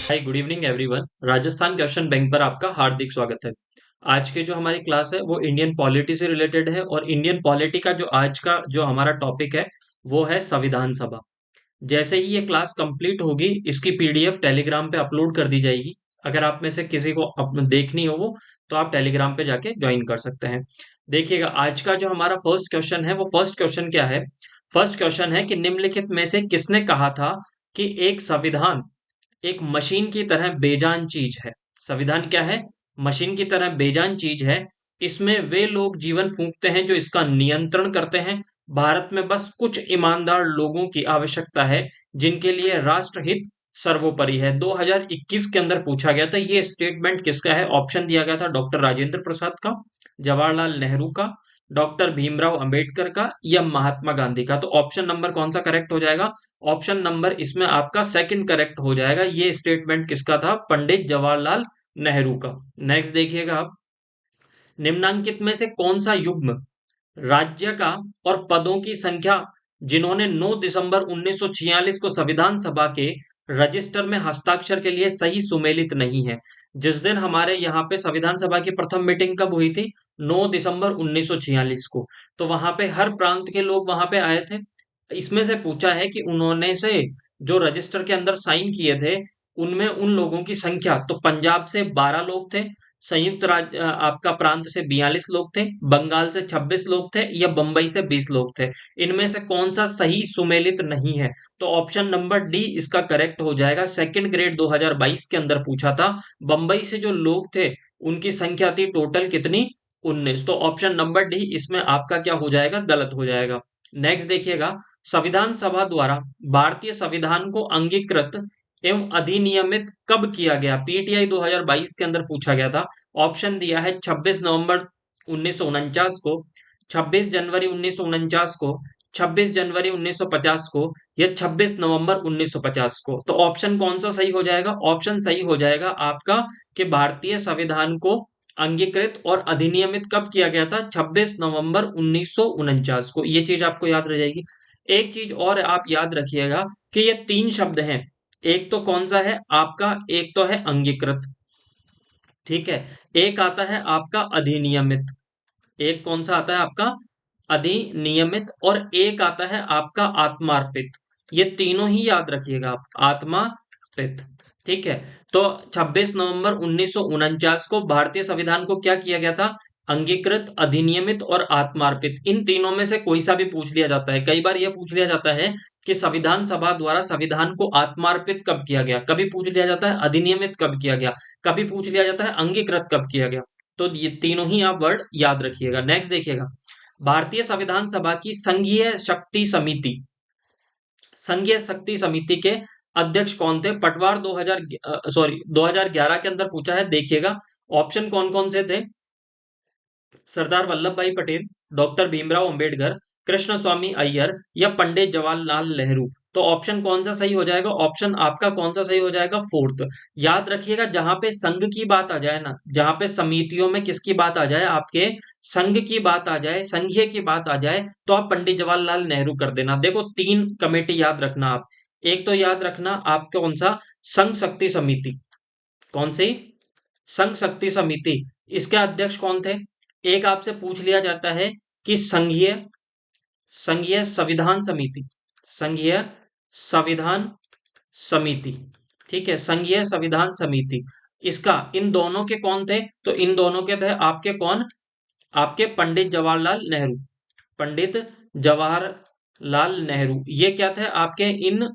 हाय, good evening everyone. Rajasthan question bank पर आपका हार्दिक स्वागत है। आज के जो हमारी क्लास है वो इंडियन पॉलिटी से रिलेटेड है और इंडियन पॉलिटी का जो आज का जो हमारा टॉपिक है वो है संविधान सभा। जैसे ही ये क्लास कंप्लीट होगी इसकी पीडीएफ टेलीग्राम पे अपलोड कर दी जाएगी। अगर आप में से किसी को देखनी हो वो तो आप टेलीग्राम पे जाके ज्वाइन कर सकते हैं। देखिएगा, आज का जो हमारा फर्स्ट क्वेश्चन है वो फर्स्ट क्वेश्चन क्या है। फर्स्ट क्वेश्चन है कि निम्नलिखित में से किसने कहा था कि एक संविधान एक मशीन की तरह बेजान चीज है। संविधान क्या है? मशीन की तरह बेजान चीज है। इसमें वे लोग जीवन फूंकते हैं जो इसका नियंत्रण करते हैं। भारत में बस कुछ ईमानदार लोगों की आवश्यकता है जिनके लिए राष्ट्रहित सर्वोपरि है। 2021 के अंदर पूछा गया था। ये स्टेटमेंट किसका है? ऑप्शन दिया गया था डॉक्टर राजेंद्र प्रसाद का, जवाहरलाल नेहरू का, डॉक्टर भीमराव अंबेडकर का या महात्मा गांधी का। तो ऑप्शन नंबर कौन सा करेक्ट हो जाएगा? ऑप्शन नंबर इसमें आपका सेकंड करेक्ट हो जाएगा। ये स्टेटमेंट किसका था? पंडित जवाहरलाल नेहरू का। नेक्स्ट देखिएगा आप, निम्नांकित में से कौन सा युग्म राज्य का और पदों की संख्या जिन्होंने 9 दिसंबर 1946 को संविधान सभा के रजिस्टर में हस्ताक्षर के लिए सही सुमेलित नहीं है। जिस दिन हमारे यहाँ पे संविधान सभा की प्रथम मीटिंग कब हुई थी? 9 दिसंबर 1946 को। तो वहां पे हर प्रांत के लोग वहां पे आए थे। इसमें से पूछा है कि उन्होंने से जो रजिस्टर के अंदर साइन किए थे उनमें उन लोगों की संख्या, तो पंजाब से 12 लोग थे, संयुक्त राज्य आपका प्रांत से 42 लोग थे, बंगाल से 26 लोग थे या बंबई से 20 लोग थे। इनमें से कौन सा सही सुमेलित नहीं है? तो ऑप्शन नंबर डी इसका करेक्ट हो जाएगा। सेकंड ग्रेड 2022 के अंदर पूछा था। बंबई से जो लोग थे उनकी संख्या थी टोटल कितनी? 19। तो ऑप्शन नंबर डी इसमें आपका क्या हो जाएगा? गलत हो जाएगा। नेक्स्ट देखिएगा, संविधान सभा द्वारा भारतीय संविधान को अंगीकृत एवं अधिनियमित कब किया गया? पीटीआई 2022 के अंदर पूछा गया था। ऑप्शन दिया है 26 नवंबर 1949 को, 26 जनवरी 1949 को, 26 जनवरी 1950 को या 26 नवंबर 1950 को। तो ऑप्शन कौन सा सही हो जाएगा? ऑप्शन सही हो जाएगा आपका कि भारतीय संविधान को अंगीकृत और अधिनियमित कब किया गया था? 26 नवंबर 1949 को। ये चीज आपको याद रह जाएगी। एक चीज और आप याद रखिएगा कि ये तीन शब्द हैं। एक तो कौन सा है आपका? एक तो है अंगीकृत, ठीक है। एक आता है आपका अधिनियमित। एक कौन सा आता है आपका? अधिनियमित। और एक आता है आपका आत्मार्पित। ये तीनों ही याद रखिएगा आप, आत्मार्पित, ठीक है। तो 26 नवंबर 1949 को भारतीय संविधान को क्या किया गया था? अंगीकृत, अधिनियमित और आत्मार्पित। इन तीनों में से कोई सा भी पूछ लिया जाता है। कई बार यह पूछ लिया जाता है कि संविधान सभा द्वारा संविधान को आत्मार्पित कब किया गया, कभी पूछ लिया जाता है अधिनियमित कब किया गया, कभी पूछ लिया जाता है अंगीकृत कब किया गया। तो ये तीनों ही आप वर्ड याद रखिएगा। नेक्स्ट देखिएगा, भारतीय संविधान सभा की संघीय शक्ति समिति, संघीय शक्ति समिति के अध्यक्ष कौन थे? पटवार 2011 के अंदर पूछा है। देखिएगा ऑप्शन कौन कौन से थे। सरदार वल्लभ भाई पटेल, डॉक्टर भीमराव अंबेडकर, कृष्ण स्वामी अय्यर या पंडित जवाहरलाल नेहरू। तो ऑप्शन कौन सा सही हो जाएगा? ऑप्शन आपका कौन सा सही हो जाएगा? फोर्थ। याद रखिएगा, जहां पे संघ की बात आ जाए ना, जहां पे समितियों में किसकी बात आ जाए, आपके संघ की बात आ जाए, संघीय की बात आ जाए, तो आप पंडित जवाहरलाल नेहरू कर देना। देखो, तीन कमेटी याद रखना आप। एक तो याद रखना आपका कौन सा? संघ शक्ति समिति। कौन सी? संघ शक्ति समिति। इसके अध्यक्ष कौन थे? एक आपसे पूछ लिया जाता है कि संघीय संघीय संविधान समिति, संघीय संविधान समिति, ठीक है, संघीय संविधान समिति। इसका इन दोनों के कौन थे? तो इन दोनों के थे आपके कौन? आपके पंडित जवाहरलाल नेहरू। पंडित जवाहरलाल नेहरू ये क्या थे आपके? इन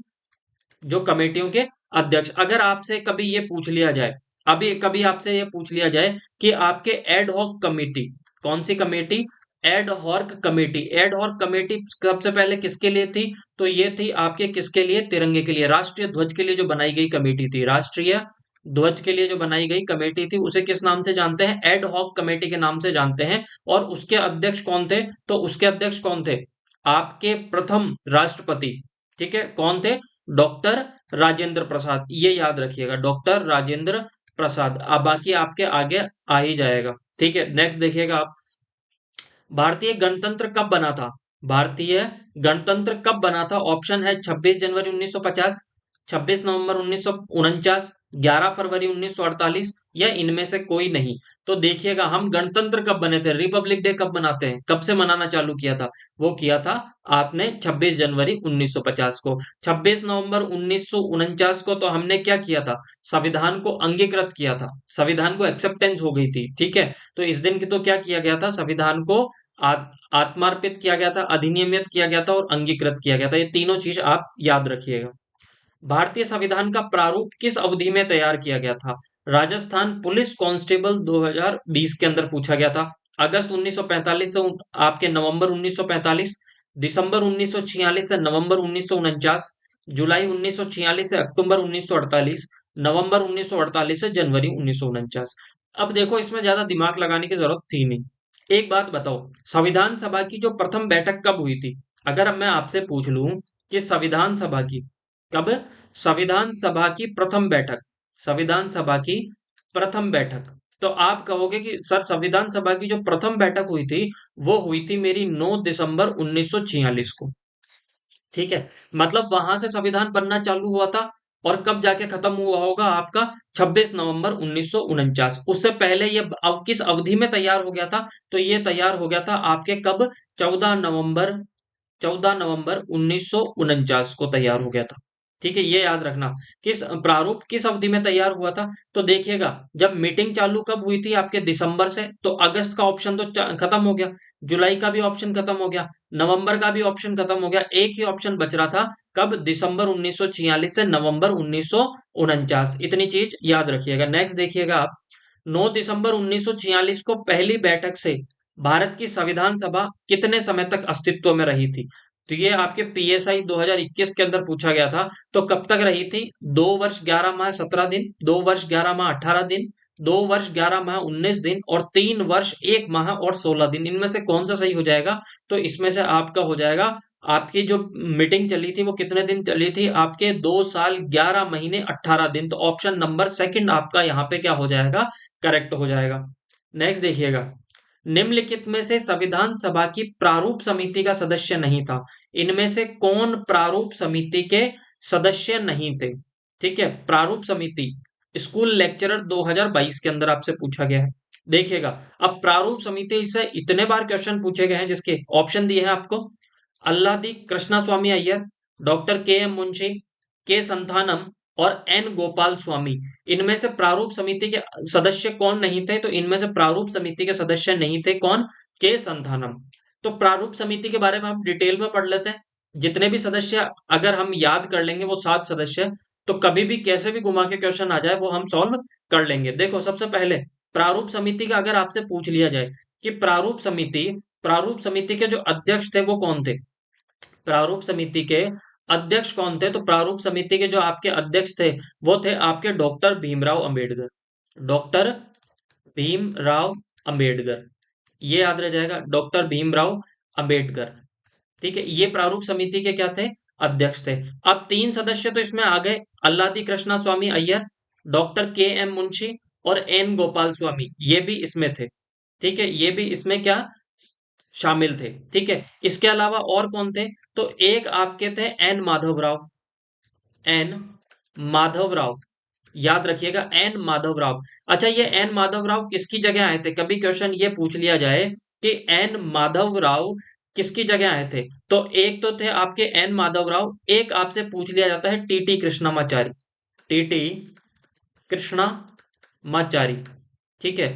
जो कमेटियों के अध्यक्ष। अगर आपसे कभी ये पूछ लिया जाए, अभी कभी आपसे ये पूछ लिया जाए कि आपके एड हॉक कमेटी, कौन सी committee? Ad hoc committee. Ad hoc committee सबसे पहले किसके लिए थी? तो ये थी आपके किसके लिए? तिरंगे के लिए, राष्ट्रीय ध्वज के लिए जो बनाई गई कमेटी थी, राष्ट्रीय ध्वज के लिए जो बनाई गई कमेटी थी उसे किस नाम से जानते हैं? एड हॉक कमेटी के नाम से जानते हैं। और उसके अध्यक्ष कौन थे? तो उसके अध्यक्ष कौन थे? आपके प्रथम राष्ट्रपति, ठीक है, कौन थे? डॉक्टर राजेंद्र प्रसाद। ये याद रखिएगा, डॉक्टर राजेंद्र प्रसाद। अब बाकी आपके आगे आ ही जाएगा, ठीक है। नेक्स्ट देखिएगा आप, भारतीय गणतंत्र कब बना था? भारतीय गणतंत्र कब बना था? ऑप्शन है 26 जनवरी 1950, 26 नवंबर 1949, 11 फरवरी 1948, या इनमें से कोई नहीं? तो देखिएगा, हम गणतंत्र कब बने थे, रिपब्लिक डे कब मनाते हैं, कब से मनाना चालू किया था? वो किया था आपने 26 जनवरी 1950 को। 26 नवंबर 1949 को तो हमने क्या किया था, संविधान को अंगीकृत किया था, संविधान को एक्सेप्टेंस हो गई थी, ठीक है। तो इस दिन की तो क्या किया गया था, संविधान को आत्मार्पित किया गया था, अधिनियमित किया गया था और अंगीकृत किया गया था। ये तीनों चीज आप याद रखिएगा। भारतीय संविधान का प्रारूप किस अवधि में तैयार किया गया था? राजस्थान पुलिस कांस्टेबल 2020 के अंदर पूछा गया था। अगस्त 1945 से आपके नवंबर 1945, दिसंबर 1946 से नवंबर 1949, जुलाई 1946 से अक्टूबर 1948, नवंबर 1948 से जनवरी 1949। अब देखो, इसमें ज्यादा दिमाग लगाने की जरूरत थी नहीं। एक बात बताओ, संविधान सभा की जो प्रथम बैठक कब हुई थी? अगर अब मैं आपसे पूछ लूं कि संविधान सभा की कब, संविधान सभा की प्रथम बैठक, संविधान सभा की प्रथम बैठक, तो आप कहोगे कि सर संविधान सभा की जो प्रथम बैठक हुई थी वो हुई थी मेरी 9 दिसंबर 1946 को, ठीक है। मतलब वहां से संविधान बनना चालू हुआ था, और कब जाके खत्म हुआ होगा आपका, 26 नवंबर 1949। उससे पहले ये किस अवधि में तैयार हो गया था? तो ये तैयार हो गया था आपके कब, 14 नवंबर, 14 नवंबर 1949 को तैयार हो गया था, ठीक है। ये याद रखना, किस प्रारूप किस अवधि में तैयार हुआ था। तो देखिएगा, जब मीटिंग चालू कब हुई थी आपके, दिसंबर से, तो अगस्त का ऑप्शन तो खत्म हो गया, जुलाई का भी ऑप्शन खत्म हो गया, नवंबर का भी ऑप्शन खत्म हो गया, एक ही ऑप्शन बच रहा था, कब, दिसंबर 1946 से नवंबर 1949। इतनी चीज याद रखिएगा। नेक्स्ट देखिएगा आप, 9 दिसंबर 1946 को पहली बैठक से भारत की संविधान सभा कितने समय तक अस्तित्व में रही थी? तो ये आपके पीएसआई 2021 के अंदर पूछा गया था। तो कब तक रही थी? 2 वर्ष 11 माह 17 दिन, 2 वर्ष 11 माह 18 दिन, 2 वर्ष 11 माह 19 दिन, और 3 वर्ष 1 माह और 16 दिन। इनमें से कौन सा सही हो जाएगा? तो इसमें से आपका हो जाएगा, आपकी जो मीटिंग चली थी वो कितने दिन चली थी आपके, 2 साल 11 महीने 18 दिन। तो ऑप्शन नंबर सेकंड आपका यहाँ पे क्या हो जाएगा, करेक्ट हो जाएगा। नेक्स्ट देखिएगा, निम्नलिखित में से संविधान सभा की प्रारूप समिति का सदस्य नहीं था? इनमें से कौन प्रारूप समिति के सदस्य नहीं थे? ठीक है, प्रारूप समिति, स्कूल लेक्चरर 2022 के अंदर आपसे पूछा गया है। देखिएगा, अब प्रारूप समिति से इतने बार क्वेश्चन पूछे गए हैं जिसके ऑप्शन दिए हैं आपको, अल्लादी कृष्णा स्वामी अय्यर, डॉक्टर के एम मुंशी, के संथानम और एन गोपाल स्वामी। इनमें से प्रारूप समिति के सदस्य कौन नहीं थे? तो इनमें से प्रारूप समिति के सदस्य नहीं थे कौन, के संथानम। तो प्रारूप समिति के बारे में हम डिटेल में पढ़ लेते हैं। जितने भी सदस्य अगर हम याद कर लेंगे, वो 7 सदस्य, तो कभी भी कैसे भी घुमा के क्वेश्चन आ जाए वो हम सॉल्व कर लेंगे। देखो, सबसे पहले प्रारूप समिति का अगर आपसे पूछ लिया जाए कि प्रारूप समिति के जो अध्यक्ष थे वो कौन थे, प्रारूप समिति के अध्यक्ष कौन थे? तो प्रारूप समिति के जो आपके अध्यक्ष थे वो थे आपके डॉक्टर भीमराव अंबेडकर, डॉक्टर भीमराव अंबेडकर। ये याद रह जाएगा, डॉक्टर भीमराव अंबेडकर, ठीक है। ये प्रारूप समिति के क्या थे, अध्यक्ष थे। अब 3 सदस्य तो इसमें आ गए, अल्लादी कृष्णा स्वामी अय्यर, डॉक्टर के एम मुंशी और एन गोपाल स्वामी, ये भी इसमें थे, ठीक है। ये भी इसमें क्या शामिल थे, ठीक है। इसके अलावा और कौन थे? तो एक आपके थे एन माधवराव, एन माधवराव, याद रखिएगा, एन माधवराव। अच्छा, ये एन माधवराव किसकी जगह आए थे? कभी क्वेश्चन ये पूछ लिया जाए कि एन माधवराव किसकी जगह आए थे, तो एक तो थे आपके एन माधवराव, एक आपसे पूछ लिया जाता है टीटी कृष्णमाचारी, टीटी कृष्णमाचारी, ठीक है,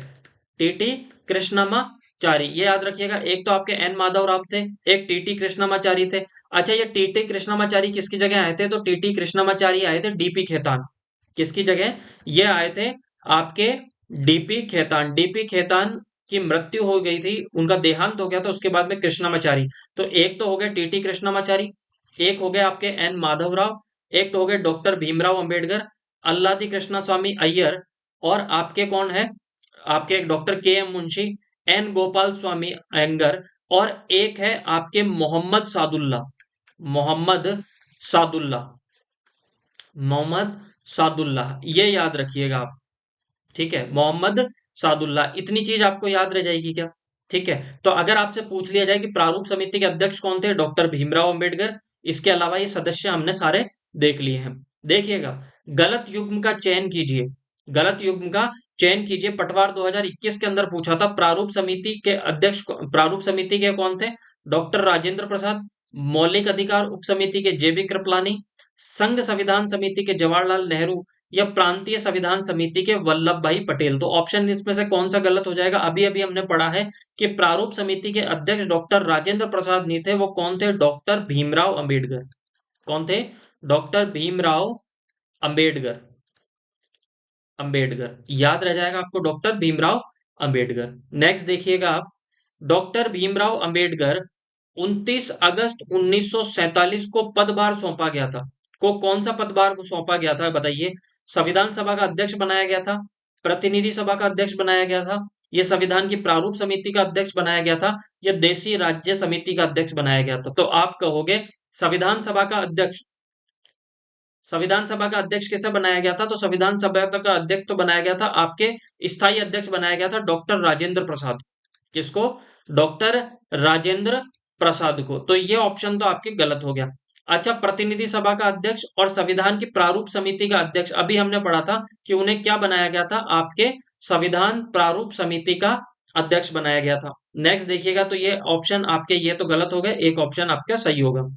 टीटी कृष्णमाचारी। ये याद रखिएगा, एक तो आपके एन माधवराव थे, एक टीटी कृष्णमाचारी थे। अच्छा, ये टीटी कृष्णमाचारी किसकी जगह आए थे? तो टीटी कृष्णमाचारी आए थे डीपी खेतान, किसकी जगह? ये आए थे आपके डीपी खेतान, डीपी खेतान की मृत्यु हो गई थी, उनका देहांत हो गया था, उसके बाद में कृष्णमाचारी। तो एक तो हो गए टीटी कृष्णमाचारी, एक हो गए आपके एन माधवराव, एक तो हो गए डॉक्टर भीमराव अंबेडकर, अल्लादी कृष्णा स्वामी अय्यर, और आपके कौन है, आपके डॉक्टर के एम मुंशी, एन गोपाल स्वामी अयंगर, और एक है आपके मोहम्मद सादुल्ला, मोहम्मद सादुल्ला, मोहम्मद सादुल्ला। ये याद रखिएगा आप, ठीक है, मोहम्मद सादुल्ला। इतनी चीज आपको याद रह जाएगी क्या? ठीक है। तो अगर आपसे पूछ लिया जाए कि प्रारूप समिति के अध्यक्ष कौन थे, डॉक्टर भीमराव अंबेडकर, इसके अलावा ये सदस्य हमने सारे देख लिए हैं। देखिएगा, गलत युग्म का चयन कीजिए। गलत युग्म का चयन कीजिए। पटवार 2021 के अंदर पूछा था। प्रारूप समिति के कौन थे? डॉक्टर राजेंद्र प्रसाद। मौलिक अधिकार उप समिति के जेबी कृपलानी। संघ संविधान समिति के जवाहरलाल नेहरू, या प्रांतीय संविधान समिति के वल्लभ भाई पटेल। तो ऑप्शन इसमें से कौन सा गलत हो जाएगा? अभी अभी हमने पढ़ा है कि प्रारूप समिति के अध्यक्ष डॉक्टर राजेंद्र प्रसाद नहीं थे। वो कौन थे? डॉक्टर भीमराव अंबेडकर। कौन थे? डॉक्टर भीमराव अंबेडकर। अंबेडकर याद रह जाएगा आपको, डॉक्टर भीमराव अंबेडकर। नेक्स्ट देखिएगा आप, डॉक्टर भीमराव अंबेडकर 29 अगस्त 1947 को पदभार सौंपा गया था। को कौन सा पदभार को सौंपा गया था बताइए? संविधान सभा का अध्यक्ष बनाया गया था, प्रतिनिधि सभा का अध्यक्ष बनाया गया था, यह संविधान की प्रारूप समिति का अध्यक्ष बनाया गया था, या देशी राज्य समिति का अध्यक्ष बनाया गया था? तो आप कहोगे संविधान सभा का अध्यक्ष। संविधान सभा का अध्यक्ष किसे बनाया गया था? तो संविधान सभा का अध्यक्ष तो बनाया गया था, आपके स्थायी अध्यक्ष बनाया गया था डॉक्टर राजेंद्र प्रसाद। किसको? डॉक्टर राजेंद्र प्रसाद को। तो ये ऑप्शन तो आपके गलत हो गया। अच्छा, प्रतिनिधि सभा का अध्यक्ष और संविधान की प्रारूप समिति का अध्यक्ष, अभी हमने पढ़ा था कि उन्हें क्या बनाया गया था? आपके संविधान प्रारूप समिति का अध्यक्ष बनाया गया था। नेक्स्ट देखिएगा, तो ये ऑप्शन आपके ये तो गलत हो गए, एक ऑप्शन आपका सही होगा।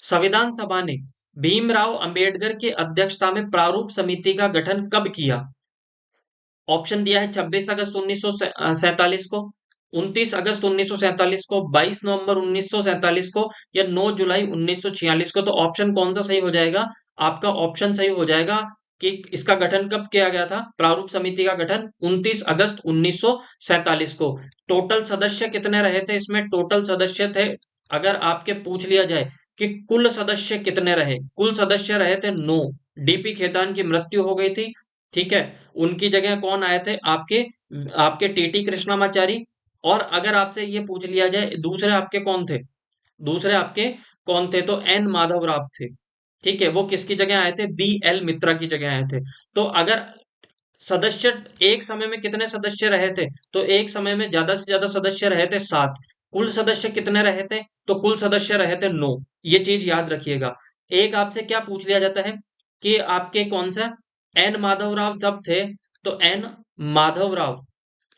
संविधान सभा ने भीमराव अंबेडकर की अध्यक्षता में प्रारूप समिति का गठन कब किया? ऑप्शन दिया है 26 अगस्त 1947 को, 29 अगस्त 1947 को, 22 नवंबर 1947 को, या 9 जुलाई 1946 को। तो ऑप्शन कौन सा सही हो जाएगा? आपका ऑप्शन सही हो जाएगा कि इसका गठन कब किया गया था? प्रारूप समिति का गठन 29 अगस्त 1947 को। टोटल सदस्य कितने रहे थे इसमें? टोटल सदस्य थे, अगर आपके पूछ लिया जाए कि कुल सदस्य कितने रहे, कुल सदस्य रहे थे 9। डीपी खेतान की मृत्यु हो गई थी, ठीक है। उनकी जगह कौन आए थे? आपके आपके टीटी कृष्णामाचारी। और अगर आपसे ये पूछ लिया जाए दूसरे आपके कौन थे, दूसरे आपके कौन थे, तो एन माधव राव थे, ठीक है। वो किसकी जगह आए थे? बी एल मित्रा की जगह आए थे। तो अगर सदस्य एक समय में कितने सदस्य रहे थे? तो एक समय में ज्यादा से ज्यादा सदस्य रहे थे 7। कुल सदस्य कितने रहे थे? तो कुल सदस्य रहे थे 9। ये चीज याद रखिएगा। एक आपसे क्या पूछ लिया जाता है कि आपके कौन सा एन माधव राव तब थे, तो माधव राव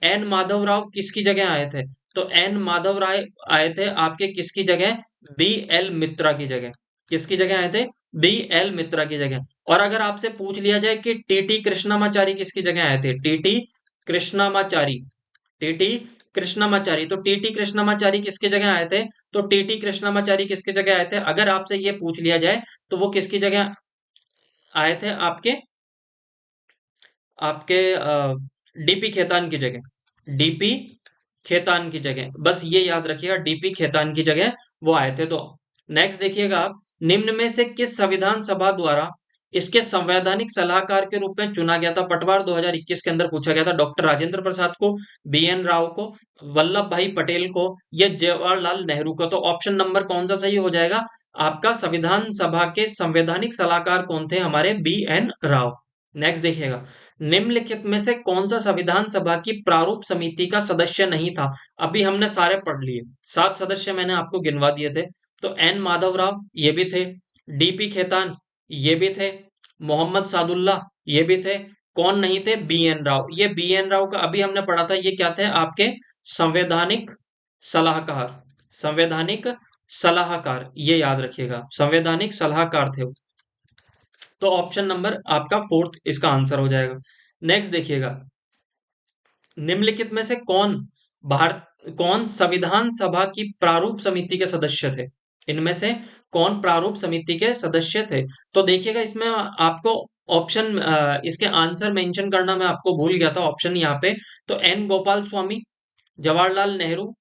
एन माधव राव किसकी जगह आए थे? तो एन माधव राय आए थे आपके किसकी जगह? बी एल मित्रा की जगह। किसकी जगह आए थे? बी एल मित्रा की जगह। और अगर आपसे पूछ लिया जाए कि टीटी कृष्णामाचारी किसकी जगह आए थे? टीटी कृष्णामाचारी। टीटी कृष्णामाचारी, तो टीटी कृष्णामाचारी किसकी जगह आए थे? तो टीटी कृष्णामाचारी किसकी जगह आए थे? अगर आपसे ये पूछ लिया जाए तो वो किसकी जगह आए थे? आपके आपके डीपी खेतान की जगह। डीपी खेतान की जगह, बस ये याद रखिएगा, डीपी खेतान की जगह वो आए थे। तो नेक्स्ट देखिएगा आप, निम्न में से किस संविधान सभा द्वारा इसके संवैधानिक सलाहकार के रूप में चुना गया था? पटवार 2021 के अंदर पूछा गया था। डॉक्टर राजेंद्र प्रसाद को, बी एन राव को, वल्लभ भाई पटेल को, या जवाहरलाल नेहरू को? तो ऑप्शन नंबर कौन सा सही हो जाएगा? आपका संविधान सभा के संवैधानिक सलाहकार कौन थे? हमारे बी एन राव। नेक्स्ट देखिएगा, निम्नलिखित में से कौन सा संविधान सभा की प्रारूप समिति का सदस्य नहीं था? अभी हमने सारे पढ़ लिए, 7 सदस्य मैंने आपको गिनवा दिए थे। तो एन माधव राव ये भी थे, डीपी खेतान ये भी थे, मोहम्मद सादुल्ला ये भी थे। कौन नहीं थे? B N Rao. ये बी एन राव का अभी हमने पढ़ा था, ये क्या थे? आपके संवैधानिक सलाहकार। संवैधानिक सलाहकार, ये याद रखिएगा, संवैधानिक सलाहकार थे। तो ऑप्शन नंबर आपका फोर्थ इसका आंसर हो जाएगा। नेक्स्ट देखिएगा, निम्नलिखित में से भारत कौन संविधान सभा की प्रारूप समिति के सदस्य थे? इनमें से कौन प्रारूप समिति के सदस्य थे? तो देखिएगा, इसमें आपको ऑप्शन इसके आंसर मेंशन करना मैं आपको भूल गया था, ऑप्शन यहाँ पे। तो एन गोपाल स्वामी, जवाहरलाल नेहरू,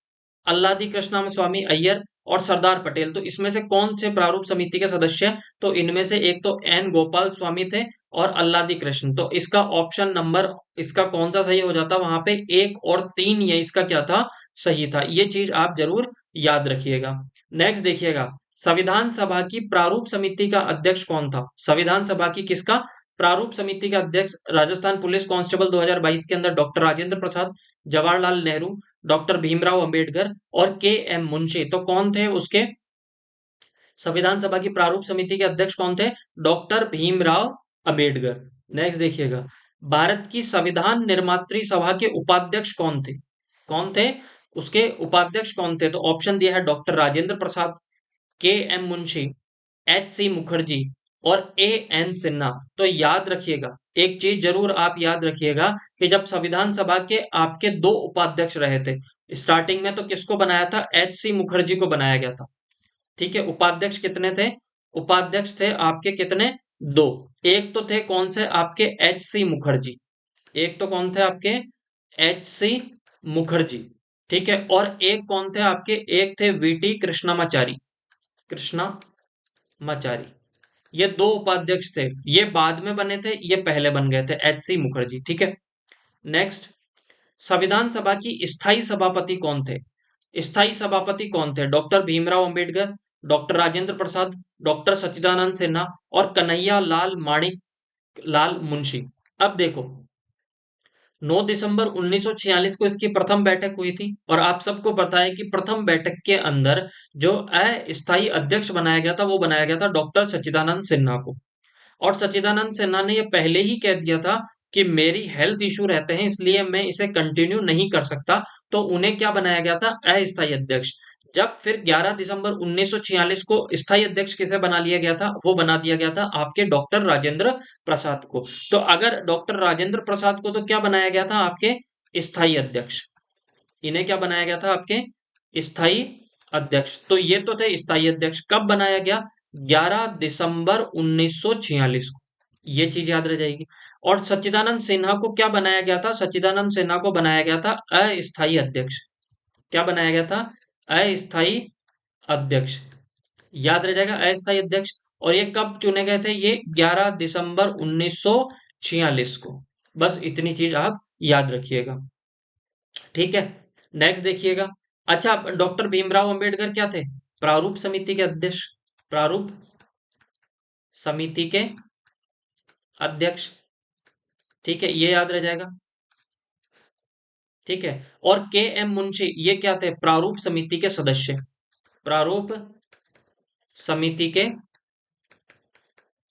अल्लादी कृष्णा स्वामी अय्यर, और सरदार पटेल। तो इसमें से कौन से प्रारूप समिति के सदस्य हैं? तो इनमें से एक तो एन गोपाल स्वामी थे और अल्लादी कृष्ण। तो इसका ऑप्शन नंबर इसका कौन सा सही हो जाता? वहां पे 1 और 3 ये इसका क्या था? सही था। ये चीज आप जरूर याद रखिएगा। नेक्स्ट देखिएगा, संविधान सभा की प्रारूप समिति का अध्यक्ष कौन था? संविधान सभा की किसका प्रारूप समिति का अध्यक्ष? राजस्थान पुलिस कांस्टेबल 2022 के अंदर डॉक्टर राजेंद्र प्रसाद, जवाहरलाल नेहरू, डॉक्टर भीमराव अंबेडकर, और के एम मुंशी। तो कौन थे उसके संविधान सभा की प्रारूप समिति के अध्यक्ष कौन थे? डॉक्टर भीमराव अंबेडकर। नेक्स्ट देखिएगा, भारत की संविधान निर्मात्री सभा के उपाध्यक्ष कौन थे? कौन थे उसके उपाध्यक्ष कौन थे? तो ऑप्शन दिया है doctor Rajendra Prasad, K M Munshi, H C Mukherjee और ए एन सिन्हा। तो याद रखिएगा, एक चीज जरूर आप याद रखिएगा कि जब संविधान सभा के आपके दो उपाध्यक्ष रहे थे, स्टार्टिंग में तो किसको बनाया था? एच सी मुखर्जी को बनाया गया था। ठीक है, उपाध्यक्ष कितने थे? उपाध्यक्ष थे आपके कितने? दो। एक तो थे कौन से? आपके एच सी मुखर्जी। एक तो कौन थे आपके? H C Mukherjee. ठीक है, और एक कौन थे आपके? एक थे वीटी कृष्णमाचारी। कृष्णमाचारी, ये दो उपाध्यक्ष थे। ये बाद में बने थे, ये पहले बन गए थे, एच सी मुखर्जी। ठीक है, नेक्स्ट, संविधान सभा की स्थायी सभापति कौन थे? स्थायी सभापति कौन थे? डॉक्टर भीमराव अंबेडकर, डॉक्टर राजेंद्र प्रसाद, डॉक्टर सच्चिदानंद सिन्हा और कन्हैया लाल माणिक लाल मुंशी। अब देखो, 9 दिसंबर 1946 को इसकी प्रथम बैठक हुई थी और आप सबको पता है कि प्रथम बैठक के अंदर जो अस्थायी अध्यक्ष बनाया गया था वो बनाया गया था डॉक्टर सच्चिदानंद सिन्हा को। और सच्चिदानंद सिन्हा ने ये पहले ही कह दिया था कि मेरी हेल्थ इशू रहते हैं, इसलिए मैं इसे कंटिन्यू नहीं कर सकता। तो उन्हें क्या बनाया गया था? अस्थायी अध्यक्ष। जब फिर 11 दिसंबर 1946 को स्थायी अध्यक्ष किसे बना लिया गया था? वो बना दिया गया था आपके डॉक्टर राजेंद्र प्रसाद को। तो अगर डॉक्टर राजेंद्र प्रसाद को तो क्या बनाया गया था? आपके स्थायी अध्यक्ष। इन्हें क्या बनाया गया था? आपके स्थायी अध्यक्ष। तो ये तो थे स्थायी अध्यक्ष। कब बनाया गया? 11 दिसंबर 1946 को। ये चीज याद रह जाएगी। और सच्चिदानंद सिन्हा को क्या बनाया गया था? सच्चिदानंद सिन्हा को बनाया गया था अस्थायी अध्यक्ष। क्या बनाया गया था? अस्थायी अध्यक्ष। याद रह जाएगा, अस्थायी अध्यक्ष। और ये कब चुने गए थे? ये 11 दिसंबर 1946 को। बस इतनी चीज आप याद रखिएगा। ठीक है, नेक्स्ट देखिएगा। अच्छा, डॉक्टर भीमराव अंबेडकर क्या थे? प्रारूप समिति के अध्यक्ष। प्रारूप समिति के अध्यक्ष। ठीक है, ये याद रह जाएगा। ठीक है, और के एम मुंशी ये क्या थे? प्रारूप समिति के सदस्य। प्रारूप समिति के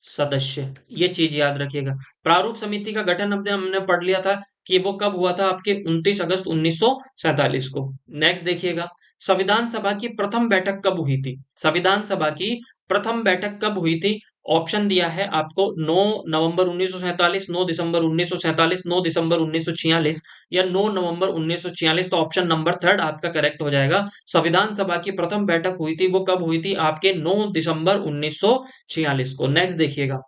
सदस्य, ये चीज याद रखिएगा। प्रारूप समिति का गठन हमने पढ़ लिया था कि वो कब हुआ था? आपके 29 अगस्त 1947 को। नेक्स्ट देखिएगा, संविधान सभा की प्रथम बैठक कब हुई थी? संविधान सभा की प्रथम बैठक कब हुई थी? ऑप्शन दिया है आपको 9 नवंबर 1947, 9 दिसंबर 1947, 9 दिसंबर 1946 या 9 नवंबर 1946। तो ऑप्शन नंबर थर्ड आपका करेक्ट हो जाएगा। संविधान सभा की प्रथम बैठक हुई थी, वो कब हुई थी? आपके 9 दिसंबर 1946 को। नेक्स्ट देखिएगा,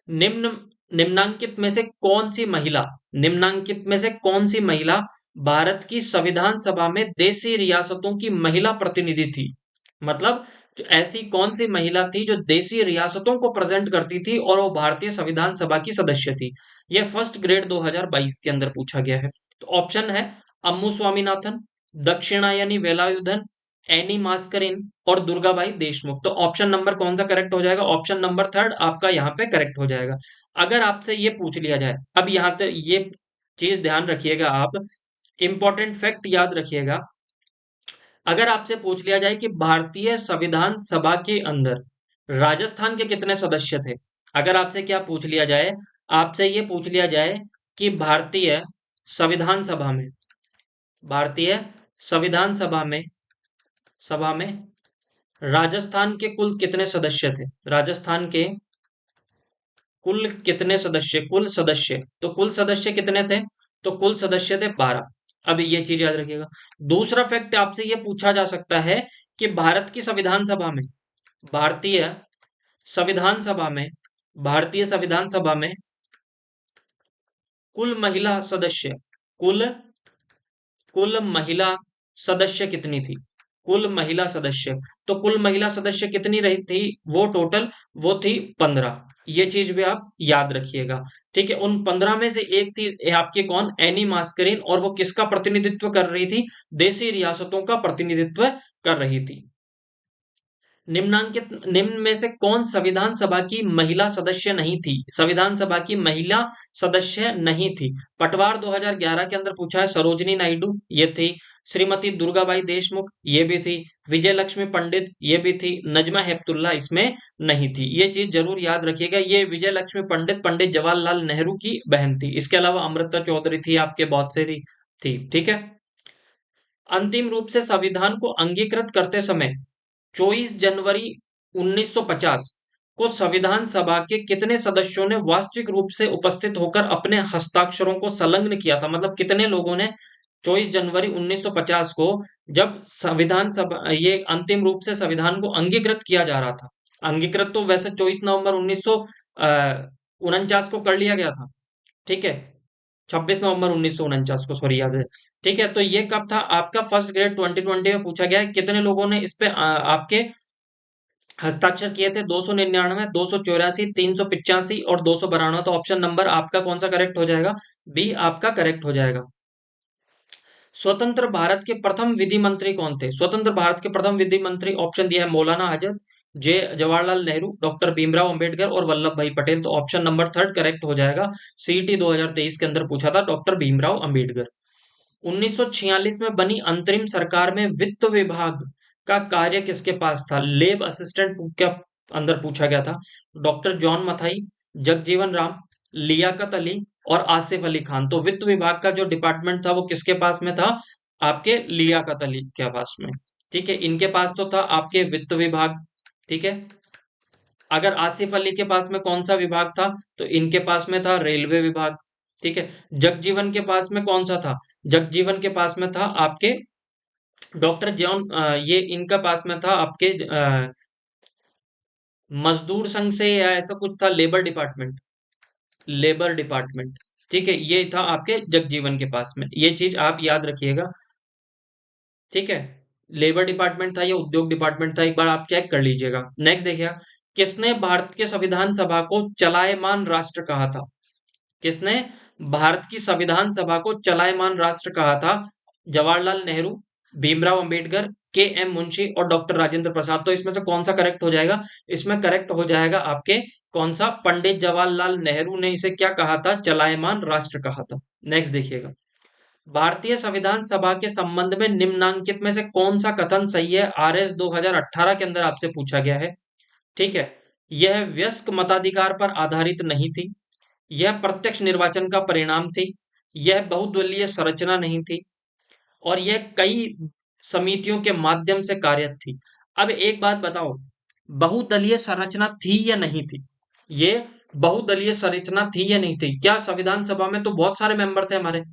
निम्न निम्नांकित में से कौन सी महिला निम्नांकित में से कौन सी महिला भारत की संविधान सभा में देशी रियासतों की महिला प्रतिनिधि थी? मतलब जो ऐसी कौन सी महिला थी जो देशी रियासतों को प्रेजेंट करती थी और वो भारतीय संविधान सभा की सदस्य थी? यह फर्स्ट ग्रेड 2022 के अंदर पूछा गया है। तो ऑप्शन है अम्मू स्वामीनाथन, दक्षिणायनी वेलायुधन, एनी मास्करिन और दुर्गाबाई देशमुख। तो ऑप्शन नंबर कौन सा करेक्ट हो जाएगा? ऑप्शन नंबर थर्ड आपका यहाँ पे करेक्ट हो जाएगा। अगर आपसे ये पूछ लिया जाए, अब यहाँ पे ये चीज ध्यान रखिएगा आप, इंपॉर्टेंट फैक्ट याद रखिएगा। अगर आपसे पूछ लिया जाए कि भारतीय संविधान सभा के अंदर राजस्थान के कितने सदस्य थे? अगर आपसे क्या पूछ लिया जाए? आपसे ये पूछ लिया जाए कि संविधान सभा में भारतीय संविधान सभा में राजस्थान के कुल कितने सदस्य थे? राजस्थान के कुल कितने सदस्य? कुल सदस्य, तो कुल सदस्य कितने थे? तो कुल सदस्य थे 12। अब ये चीज याद रखिएगा। दूसरा फैक्ट आपसे ये पूछा जा सकता है कि भारत की संविधान सभा में भारतीय संविधान सभा में भारतीय संविधान सभा में कुल महिला सदस्य कुल कुल महिला सदस्य कितनी थी? कुल महिला सदस्य, तो कुल महिला सदस्य कितनी रही थी? वो टोटल वो थी 15। ये चीज भी आप याद रखिएगा। ठीक है, उन 15 में से एक थी आपकी कौन? एनी मास्करिन, और वो किसका प्रतिनिधित्व कर रही थी? देशी रियासतों का प्रतिनिधित्व कर रही थी। निम्न में से कौन संविधान सभा की महिला सदस्य नहीं थी? संविधान सभा की महिला सदस्य नहीं थी। पटवार 2011 के अंदर पूछा है, सरोजिनी नायडू ये थी, श्रीमती दुर्गाबाई देशमुख ये भी थी, विजय लक्ष्मी पंडित ये भी थी, नजमा हेपतुल्ला इसमें नहीं थी। ये चीज जरूर याद रखिएगा, ये विजय लक्ष्मी पंडित पंडित जवाहरलाल नेहरू की बहन थी। इसके अलावा अमृता चौधरी थी, आपके बहुत सारी थी। ठीक है। अंतिम रूप से संविधान को अंगीकृत करते समय 24 जनवरी 1950 को संविधान सभा के कितने सदस्यों ने वास्तविक रूप से उपस्थित होकर अपने हस्ताक्षरों को संलग्न किया था? मतलब कितने लोगों ने 24 जनवरी 1950 को, जब संविधान सभा ये अंतिम रूप से संविधान को अंगीकृत किया जा रहा था, अंगीकृत तो वैसे 24 नवंबर 1949 को कर लिया गया था। ठीक है, 26 नवंबर 1949 को, सॉरी याद है। ठीक है, तो ये कब था? आपका फर्स्ट ग्रेड 2020 में पूछा गया है। कितने लोगों ने इस पे आपके हस्ताक्षर किए थे? 299, 284, 385 और 292। तो ऑप्शन नंबर आपका कौन सा करेक्ट हो जाएगा? बी आपका करेक्ट हो जाएगा। स्वतंत्र भारत के प्रथम विधि मंत्री कौन थे? स्वतंत्र भारत के प्रथम विधि मंत्री, ऑप्शन दिया है मौलाना आजाद, जे जवाहरलाल नेहरू, डॉक्टर भीमराव अंबेडकर और वल्लभ भाई पटेल। तो ऑप्शन नंबर थर्ड करेक्ट हो जाएगा। सीईटी 2023 के अंदर पूछा था, डॉक्टर भीमराव अंबेडकर। 1946 में बनी अंतरिम सरकार में वित्त विभाग का कार्य किसके पास था? लेब असिस्टेंट के अंदर पूछा गया था। डॉक्टर जॉन मथाई, जगजीवन राम, लियाकत अली और आसिफ अली खान। तो वित्त विभाग का जो डिपार्टमेंट था वो किसके पास में था? आपके लियाकत अली के पास में। ठीक है, इनके पास तो था आपके वित्त विभाग। ठीक है, अगर आसिफ अली के पास में कौन सा विभाग था? तो इनके पास में था रेलवे विभाग। ठीक है, जगजीवन के पास में कौन सा था? जगजीवन के पास में था आपके डॉक्टर जॉन, ये इनका पास में था आपके मजदूर संघ से या ऐसा कुछ था, लेबर डिपार्टमेंट, लेबर डिपार्टमेंट। ठीक है, ये था आपके जगजीवन के पास में। ये चीज आप याद रखिएगा। ठीक है, लेबर डिपार्टमेंट था या उद्योग डिपार्टमेंट था, एक बार आप चेक कर लीजिएगा। नेक्स्ट देखिए, किसने भारत के संविधान सभा को चलायमान राष्ट्र कहा था? किसने भारत की संविधान सभा को चलायमान राष्ट्र कहा था? जवाहरलाल नेहरू, भीमराव अंबेडकर, के एम मुंशी और डॉक्टर राजेंद्र प्रसाद। तो इसमें से कौन सा करेक्ट हो जाएगा? इसमें करेक्ट हो जाएगा आपके कौन सा? पंडित जवाहरलाल नेहरू ने इसे क्या कहा था? चलायमान राष्ट्र कहा था। नेक्स्ट देखिएगा, भारतीय संविधान सभा के संबंध में निम्नांकित में से कौन सा कथन सही है? आरएस 2018 के अंदर आपसे पूछा गया है। ठीक है, यह वयस्क मताधिकार पर आधारित नहीं थी, यह प्रत्यक्ष निर्वाचन का परिणाम थी, यह बहुदलीय संरचना नहीं थी और यह कई समितियों के माध्यम से कार्यरत थी। अब एक बात बताओ, बहुदलीय संरचना थी या नहीं थी? ये बहुदलीय संरचना थी या नहीं थी? क्या संविधान सभा में तो बहुत सारे मेंबर थे हमारे।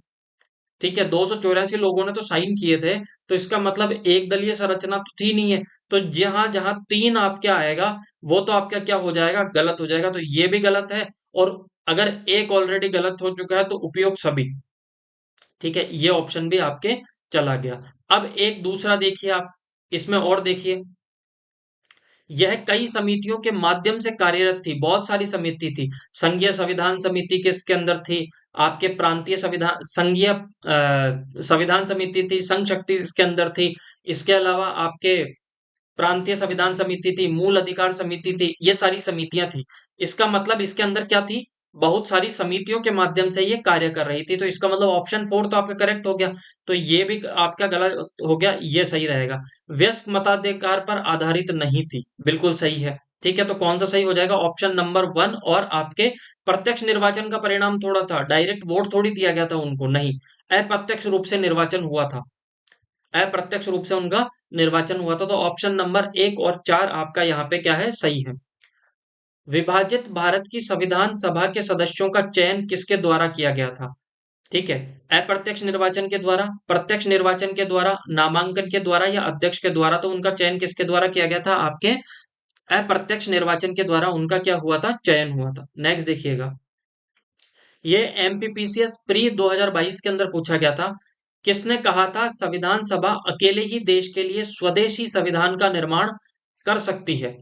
ठीक है, 284 लोगों ने तो साइन किए थे, तो इसका मतलब एक दलीय संरचना तो थी नहीं है। तो जहां जहां तीन आपके आएगा वो तो आपका क्या हो जाएगा? गलत हो जाएगा। तो ये भी गलत है, और अगर एक ऑलरेडी गलत हो चुका है तो उपयोग सभी। ठीक है, ये ऑप्शन भी आपके चला गया। अब एक दूसरा देखिए आप, इसमें और देखिए, यह कई समितियों के माध्यम से कार्यरत थी। बहुत सारी समिति थी। संघीय संविधान समिति किसके अंदर थी? आपके प्रांतीय संविधान, संघीय संविधान समिति थी, संघ शक्ति इसके अंदर थी। इसके अलावा आपके प्रांतीय संविधान समिति थी, मूल अधिकार समिति थी, ये सारी समितियां थी। इसका मतलब इसके अंदर क्या थी? बहुत सारी समितियों के माध्यम से ये कार्य कर रही थी। तो इसका मतलब ऑप्शन फोर तो आपका करेक्ट हो गया। तो ये भी आपका गलत हो गया, ये सही रहेगा। व्यस्क मताधिकार पर आधारित नहीं थी, बिल्कुल सही है। ठीक है, तो कौन सा सही हो जाएगा? Option number one. और आपके प्रत्यक्ष निर्वाचन का परिणाम थोड़ा था, डायरेक्ट वोट थोड़ी दिया गया था उनको, नहीं, अप्रत्यक्ष रूप से निर्वाचन हुआ था। अप्रत्यक्ष रूप से उनका निर्वाचन हुआ था। तो ऑप्शन नंबर एक और चार आपका यहाँ पे क्या है? सही है। विभाजित भारत की संविधान सभा के सदस्यों का चयन किसके द्वारा किया गया था? ठीक है, अप्रत्यक्ष निर्वाचन के द्वारा, प्रत्यक्ष निर्वाचन के द्वारा, नामांकन के द्वारा या अध्यक्ष के द्वारा। तो उनका चयन किसके द्वारा किया गया था? आपके अप्रत्यक्ष निर्वाचन के द्वारा उनका क्या हुआ था? चयन हुआ था। नेक्स्ट देखिएगा, ये एमपीपीसीएस प्री 2022 के अंदर पूछा गया था। किसने कहा था संविधान सभा अकेले ही देश के लिए स्वदेशी संविधान का निर्माण कर सकती है,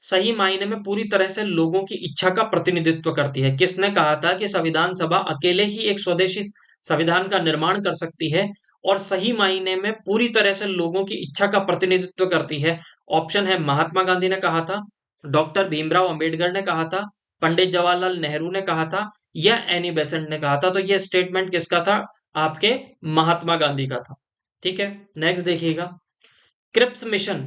सही मायने में पूरी तरह से लोगों की इच्छा का प्रतिनिधित्व करती है? किसने कहा था कि संविधान सभा अकेले ही एक स्वदेशी संविधान का निर्माण कर सकती है और सही मायने में पूरी तरह से लोगों की इच्छा का प्रतिनिधित्व करती है? ऑप्शन है महात्मा गांधी ने कहा था, डॉक्टर भीमराव अंबेडकर ने कहा था, पंडित जवाहरलाल नेहरू ने कहा था, या एनी बेसेंट ने कहा था। तो ये स्टेटमेंट किसका था? आपके महात्मा गांधी का था। ठीक है, नेक्स्ट देखिएगा। क्रिप्स मिशन,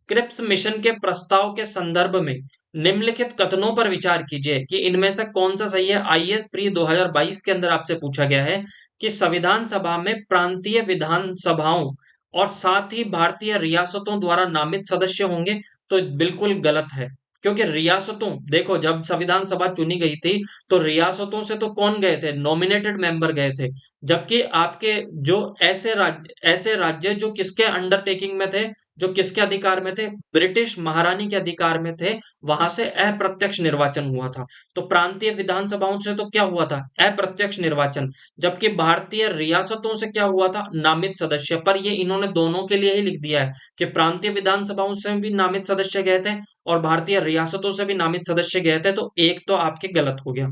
क्रिप्स मिशन के प्रस्ताव के संदर्भ में निम्नलिखित कथनों पर विचार कीजिए कि इनमें से कौन सा सही है। आईएएस प्री 2022 के अंदर आपसे पूछा गया है कि संविधान सभा में प्रांतीय विधानसभाओं और साथ ही भारतीय रियासतों द्वारा नामित सदस्य होंगे। तो बिल्कुल गलत है, क्योंकि रियासतों, देखो जब संविधान सभा चुनी गई थी तो रियासतों से तो कौन गए थे? नॉमिनेटेड मेंबर गए थे। जबकि आपके जो ऐसे राज्य जो किसके अंडरटेकिंग में थे, जो किसके अधिकार में थे? ब्रिटिश महारानी के अधिकार में थे, वहां से अप्रत्यक्ष निर्वाचन हुआ था। तो प्रांतीय विधानसभाओं से तो क्या हुआ था? अप्रत्यक्ष निर्वाचन। जबकि भारतीय रियासतों से क्या हुआ था? नामित सदस्य। पर ये इन्होंने दोनों के लिए ही लिख दिया है कि प्रांतीय विधानसभाओं से भी नामित सदस्य गए थे और भारतीय रियासतों से भी नामित सदस्य गए थे। तो एक तो आपके गलत हो गया।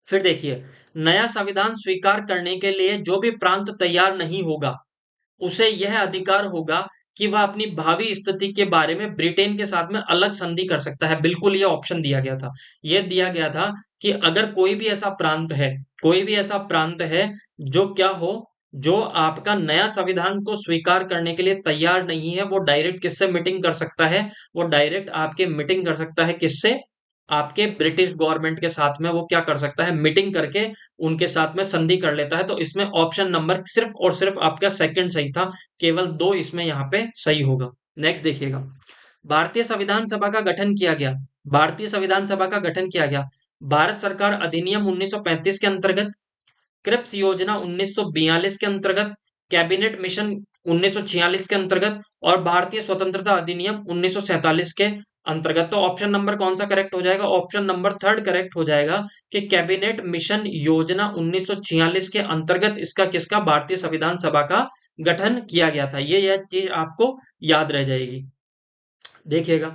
फिर देखिए, नया संविधान स्वीकार करने के लिए जो भी प्रांत तैयार नहीं होगा, उसे यह अधिकार होगा कि वह अपनी भावी स्थिति के बारे में ब्रिटेन के साथ में अलग संधि कर सकता है। बिल्कुल ये ऑप्शन दिया गया था। ये दिया गया था कि अगर कोई भी ऐसा प्रांत है, कोई भी ऐसा प्रांत है जो क्या हो, जो आपका नया संविधान को स्वीकार करने के लिए तैयार नहीं है, वो डायरेक्ट किससे मीटिंग कर सकता है? वो डायरेक्ट आपके मीटिंग कर सकता है किससे? आपके ब्रिटिश गवर्नमेंट के साथ में वो क्या कर सकता है? मीटिंग करके उनके साथ में संधि कर लेता है। तो इसमें ऑप्शन नंबर सिर्फ और सिर्फ आपका सेकंड सही था। केवल दो इसमें यहाँ पे सही होगा। नेक्स्ट देखिएगा। भारतीय संविधान सभा का गठन किया गया, भारतीय संविधान सभा का गठन किया गया भारत सरकार अधिनियम 1935 के अंतर्गत, क्रिप्स योजना 1942 के अंतर्गत, कैबिनेट मिशन 1946 के अंतर्गत और भारतीय स्वतंत्रता अधिनियम 1947 के अंतर्गत। तो ऑप्शन नंबर कौन सा करेक्ट हो जाएगा? ऑप्शन नंबर थर्ड करेक्ट हो जाएगा कि कैबिनेट मिशन योजना 1946 के अंतर्गत इसका किसका? भारतीय संविधान सभा का गठन किया गया था। ये यह चीज आपको याद रह जाएगी। देखिएगा,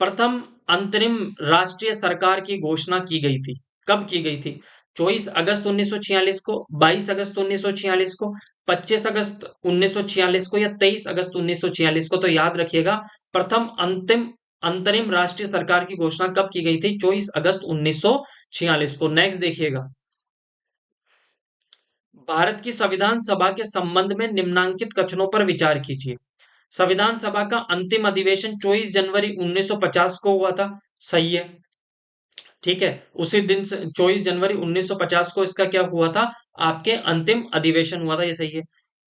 प्रथम अंतरिम राष्ट्रीय सरकार की घोषणा की गई थी। कब की गई थी? 24 अगस्त 1946 को, 22 अगस्त 1946 को, 25 अगस्त 1946 को या 23 अगस्त 1946 को। तो याद रखिएगा, प्रथम अंतिम अंतरिम राष्ट्रीय सरकार की घोषणा कब की गई थी? 24 अगस्त 1946 को। नेक्स्ट देखिएगा, भारत की संविधान सभा के संबंध में निम्नांकित कथनों पर विचार कीजिए। संविधान सभा का अंतिम अधिवेशन 24 जनवरी 1950 को हुआ था। सही है, ठीक है। उसी दिन से 24 जनवरी 1950 को इसका क्या हुआ था? आपके अंतिम अधिवेशन हुआ था। ये सही है।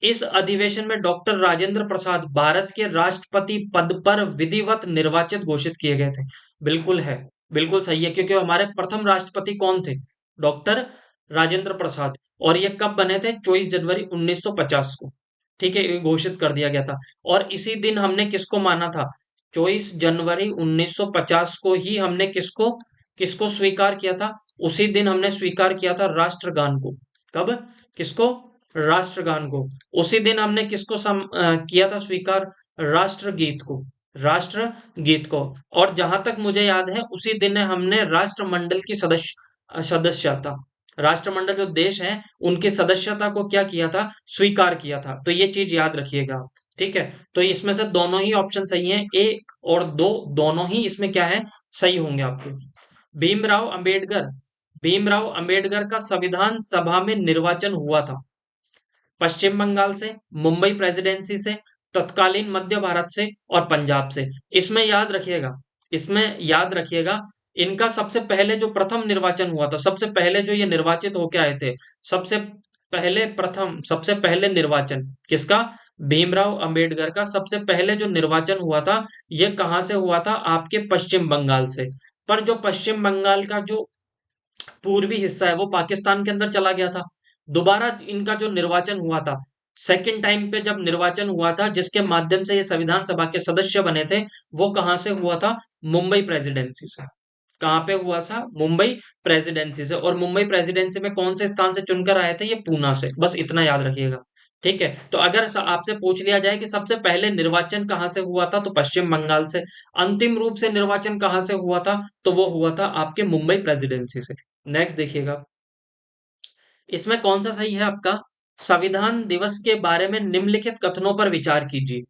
इस अधिवेशन में डॉक्टर राजेंद्र प्रसाद भारत के राष्ट्रपति पद पर विधिवत निर्वाचित घोषित किए गए थे। बिल्कुल है, बिल्कुल सही है, क्योंकि हमारे प्रथम राष्ट्रपति कौन थे? डॉक्टर राजेंद्र प्रसाद। और ये कब बने थे? 24 जनवरी 1950 को। ठीक है, ये घोषित कर दिया गया था। और इसी दिन हमने किसको माना था? 24 जनवरी 1950 को ही हमने किसको किसको स्वीकार किया था? उसी दिन हमने स्वीकार किया था राष्ट्रगान को। कब? किसको? राष्ट्रगान को। उसी दिन हमने किसको किया था स्वीकार? राष्ट्रगीत को, राष्ट्रगीत को। और जहां तक मुझे याद है, उसी दिन हमने राष्ट्रमंडल की सदस्यता, राष्ट्रमंडल जो देश हैं उनकी सदस्यता को क्या किया था? स्वीकार किया था। तो ये चीज याद रखिएगा। ठीक है, तो इसमें से दोनों ही ऑप्शन सही हैं, एक और दो, दोनों ही इसमें क्या है? सही होंगे आपके। भीमराव अंबेडकर, भीमराव अंबेडकर का संविधान सभा में निर्वाचन हुआ था पश्चिम बंगाल से, मुंबई प्रेसिडेंसी से, तत्कालीन मध्य भारत से और पंजाब से। इसमें याद रखिएगा, इसमें याद रखिएगा, इनका सबसे पहले जो प्रथम निर्वाचन हुआ था, सबसे पहले जो ये निर्वाचित होके आए थे, सबसे सबसे पहले निर्वाचन किसका? भीमराव अंबेडकर का सबसे पहले जो निर्वाचन हुआ था, ये कहां से हुआ था? आपके पश्चिम बंगाल से। पर जो पश्चिम बंगाल का जो पूर्वी हिस्सा है वो पाकिस्तान के अंदर चला गया था। दोबारा इनका जो निर्वाचन हुआ था, सेकंड टाइम पे जब निर्वाचन हुआ था, जिसके माध्यम से ये संविधान सभा के सदस्य बने थे, वो कहां से हुआ था? मुंबई प्रेसिडेंसी से। कहां पे हुआ था? मुंबई प्रेसिडेंसी से। और मुंबई प्रेसिडेंसी में कौन से स्थान से चुनकर आए थे? ये पूना से। बस इतना याद रखिएगा। ठीक है, तो अगर आपसे पूछ लिया जाए कि सबसे पहले निर्वाचन कहां से हुआ था, तो पश्चिम बंगाल से। अंतिम रूप से निर्वाचन कहां से हुआ था? तो वो हुआ था आपके मुंबई प्रेसिडेंसी से। नेक्स्ट देखिएगा, इसमें कौन सा सही है आपका? संविधान दिवस के बारे में निम्नलिखित कथनों पर विचार कीजिए।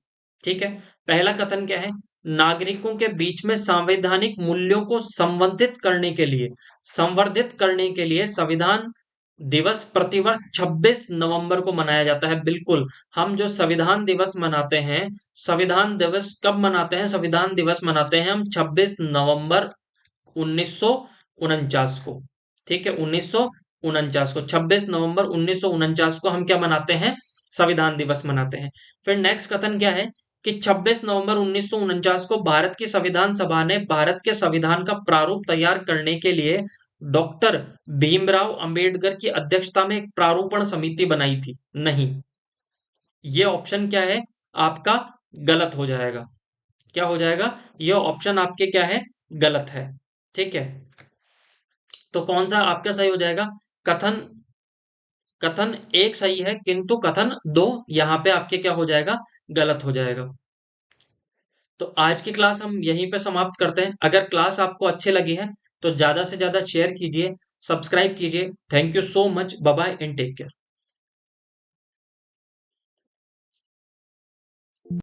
ठीक है। पहला कथन क्या है? नागरिकों के बीच में संवैधानिक मूल्यों को संवर्धित करने के लिए संविधान दिवस प्रतिवर्ष 26 नवंबर को मनाया जाता है। बिल्कुल। हम जो संविधान दिवस मनाते हैं, संविधान दिवस कब मनाते हैं? संविधान दिवस मनाते हैं हम 26 नवंबर 1949 को। ठीक है, 1949 को, 26 नवंबर 1949 को हम क्या मनाते हैं? संविधान दिवस मनाते हैं। फिर नेक्स्ट कथन क्या है कि 26 नवंबर 1949 को भारत की संविधान सभा ने भारत के संविधान का प्रारूप तैयार करने के लिए डॉक्टर भीमराव अंबेडकर की अध्यक्षता में एक प्रारूपण समिति बनाई थी। नहीं, ये ऑप्शन क्या है आपका? गलत हो जाएगा। क्या हो जाएगा? ये ऑप्शन आपके क्या है? गलत है। ठीक है, तो कौन सा आपका सही हो जाएगा? कथन कथन एक सही है, किंतु कथन दो यहां पे आपके क्या हो जाएगा? गलत हो जाएगा। तो आज की क्लास हम यहीं पे समाप्त करते हैं। अगर क्लास आपको अच्छी लगी है तो ज्यादा से ज्यादा शेयर कीजिए, सब्सक्राइब कीजिए। Thank you so much. Bye bye and take care.